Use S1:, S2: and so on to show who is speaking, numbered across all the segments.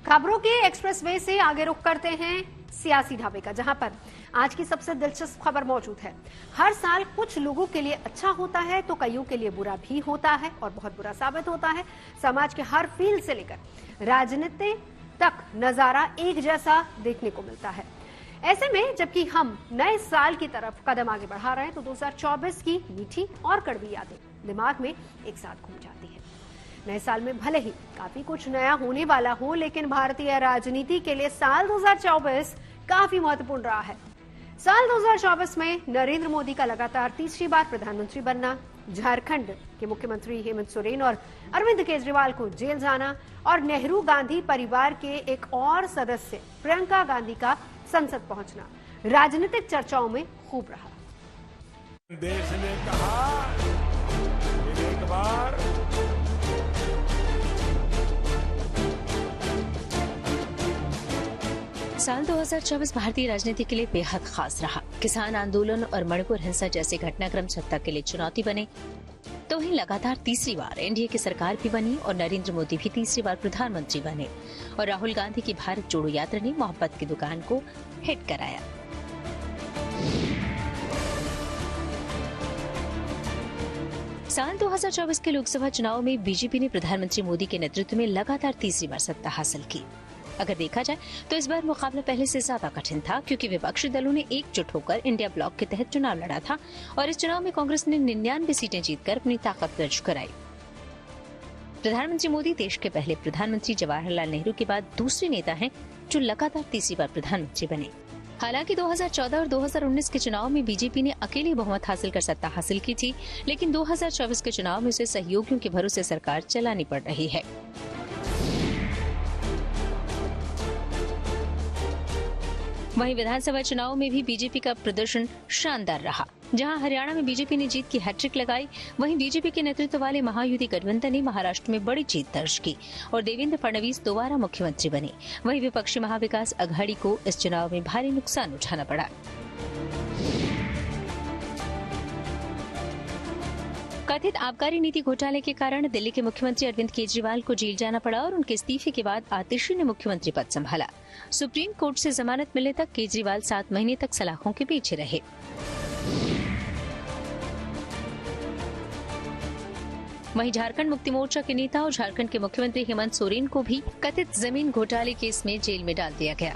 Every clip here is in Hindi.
S1: खबरों के एक्सप्रेसवे से आगे रुख करते हैं सियासी ढाबे का, जहां पर आज की सबसे दिलचस्प खबर मौजूद है। हर साल कुछ लोगों के लिए अच्छा होता है तो कईयों के लिए बुरा भी होता है और बहुत बुरा साबित होता है। समाज के हर फील्ड से लेकर राजनीति तक नजारा एक जैसा देखने को मिलता है। ऐसे में जबकि हम नए साल की तरफ कदम आगे बढ़ा रहे हैं तो 2024 की मीठी और कड़वी यादें दिमाग में एक साथ घूम जाती है। नए साल में भले ही काफी कुछ नया होने वाला हो, लेकिन भारतीय राजनीति के लिए साल 2024 काफी महत्वपूर्ण रहा है। साल 2024 में नरेंद्र मोदी का लगातार तीसरी बार प्रधानमंत्री बनना, झारखंड के मुख्यमंत्री हेमंत सोरेन और अरविंद केजरीवाल को जेल जाना और नेहरू गांधी परिवार के एक और सदस्य प्रियंका गांधी का संसद पहुंचना राजनीतिक चर्चाओं में खूब रहा।
S2: देश ने कहा एक बार
S3: साल 2024 भारतीय राजनीति के लिए बेहद खास रहा। किसान आंदोलन और मणिपुर हिंसा जैसे घटनाक्रम सत्ता के लिए चुनौती बने, तो वहीं लगातार तीसरी बार एनडीए की सरकार भी बनी और नरेंद्र मोदी भी तीसरी बार प्रधानमंत्री बने और राहुल गांधी की भारत जोड़ो यात्रा ने मोहब्बत की दुकान को हिट कराया। साल 2024 के लोकसभा चुनाव में बीजेपी ने प्रधानमंत्री मोदी के नेतृत्व में लगातार तीसरी बार सत्ता हासिल की। अगर देखा जाए तो इस बार मुकाबला पहले से ज्यादा कठिन था, क्योंकि विपक्षी दलों ने एकजुट होकर इंडिया ब्लॉक के तहत चुनाव लड़ा था और इस चुनाव में कांग्रेस ने 99 सीटें जीतकर अपनी ताकत दर्ज कराई। प्रधानमंत्री मोदी देश के पहले प्रधानमंत्री जवाहरलाल नेहरू के बाद दूसरे नेता हैं जो लगातार तीसरी बार प्रधानमंत्री बने। हालांकि 2014 और 2019 के चुनाव में बीजेपी ने अकेले बहुमत हासिल कर सत्ता हासिल की थी, लेकिन 2024 के चुनाव में उसे सहयोगियों के भरोसे सरकार चलानी पड़ रही है। वहीं विधानसभा चुनाव में भी बीजेपी का प्रदर्शन शानदार रहा। जहां हरियाणा में बीजेपी ने जीत की हैट्रिक लगाई, वहीं बीजेपी के नेतृत्व वाले महायुति गठबंधन ने महाराष्ट्र में बड़ी जीत दर्ज की और देवेंद्र फडणवीस दोबारा मुख्यमंत्री बने। वहीं विपक्षी महाविकास अघाड़ी को इस चुनाव में भारी नुकसान उठाना पड़ा। कथित आबकारी नीति घोटाले के कारण दिल्ली के मुख्यमंत्री अरविंद केजरीवाल को जेल जाना पड़ा और उनके इस्तीफे के बाद आतिशी ने मुख्यमंत्री पद संभाला। सुप्रीम कोर्ट से जमानत मिलने तक केजरीवाल 7 महीने तक सलाखों के पीछे रहे। वहीं झारखंड मुक्ति मोर्चा के नेता और झारखंड के मुख्यमंत्री हेमंत सोरेन को भी कथित जमीन घोटाले केस में जेल में डाल दिया गया।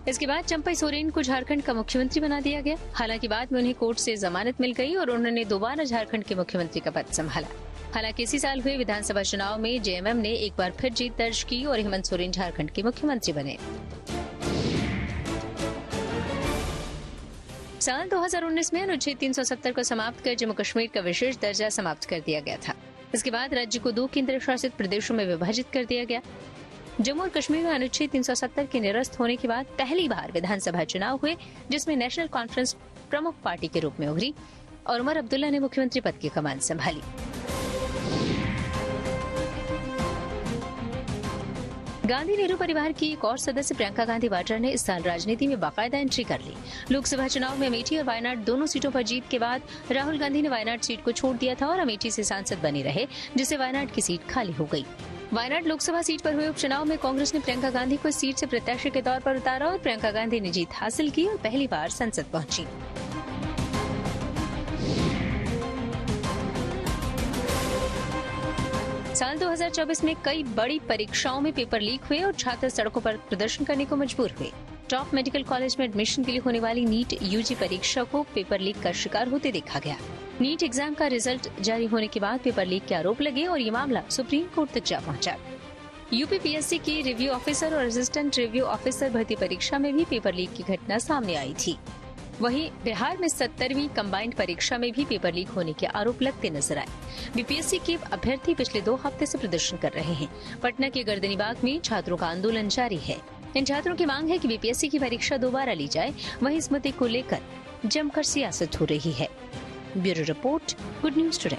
S3: इसके बाद चंपई सोरेन को झारखंड का मुख्यमंत्री बना दिया गया। हालांकि बाद में उन्हें कोर्ट से जमानत मिल गई और उन्होंने दोबारा झारखंड के मुख्यमंत्री का पद संभाला। हालांकि इसी साल हुए विधानसभा चुनाव में जेएमएम ने एक बार फिर जीत दर्ज की और हेमंत सोरेन झारखंड के मुख्यमंत्री बने। साल 2019 में अनुच्छेद 370 को समाप्त कर जम्मू कश्मीर का विशेष दर्जा समाप्त कर दिया गया था। इसके बाद राज्य को 2 केंद्र शासित प्रदेशों में विभाजित कर दिया गया। जम्मू और कश्मीर में अनुच्छेद 370 के निरस्त होने के बाद पहली बार विधानसभा चुनाव हुए, जिसमें नेशनल कॉन्फ्रेंस प्रमुख पार्टी के रूप में उभरी और उमर अब्दुल्ला ने मुख्यमंत्री पद की कमान संभाली। गांधी नेहरू परिवार की एक और सदस्य प्रियंका गांधी वाड्रा ने इस साल राजनीति में बाकायदा एंट्री कर ली। लोकसभा चुनाव में अमेठी और वायनाड दोनों सीटों पर जीत के बाद राहुल गांधी ने वायनाड सीट को छोड़ दिया था और अमेठी से सांसद बने रहे, जिससे वायनाड की सीट खाली हो गई। वायनाड लोकसभा सीट पर हुए उपचुनाव में कांग्रेस ने प्रियंका गांधी को इस सीट से प्रत्याशी के तौर पर उतारा और प्रियंका गांधी ने जीत हासिल की और पहली बार संसद पहुंची। साल 2024 में कई बड़ी परीक्षाओं में पेपर लीक हुए और छात्र सड़कों पर प्रदर्शन करने को मजबूर हुए। टॉप मेडिकल कॉलेज में एडमिशन के लिए होने वाली नीट यूजी परीक्षा को पेपर लीक का शिकार होते देखा गया। नीट एग्जाम का रिजल्ट जारी होने के बाद पेपर लीक के आरोप लगे और ये मामला सुप्रीम कोर्ट तक जा पहुंचा। यूपीपीएससी की रिव्यू ऑफिसर और असिस्टेंट रिव्यू ऑफिसर भर्ती परीक्षा में भी पेपर लीक की घटना सामने आई थी। वहीं बिहार में 70वीं कंबाइंड परीक्षा में भी पेपर लीक होने के आरोप लगते नजर आए। बीपीएससी के अभ्यर्थी पिछले 2 हफ्ते से प्रदर्शन कर रहे हैं। पटना के गर्दनीबाग में छात्रों का आंदोलन जारी है। इन छात्रों की मांग है कि बीपीएससी की परीक्षा दोबारा ली जाए। वहीं इस मुद्दे को लेकर जमकर सियासत हो रही है। Bureau report, good news today.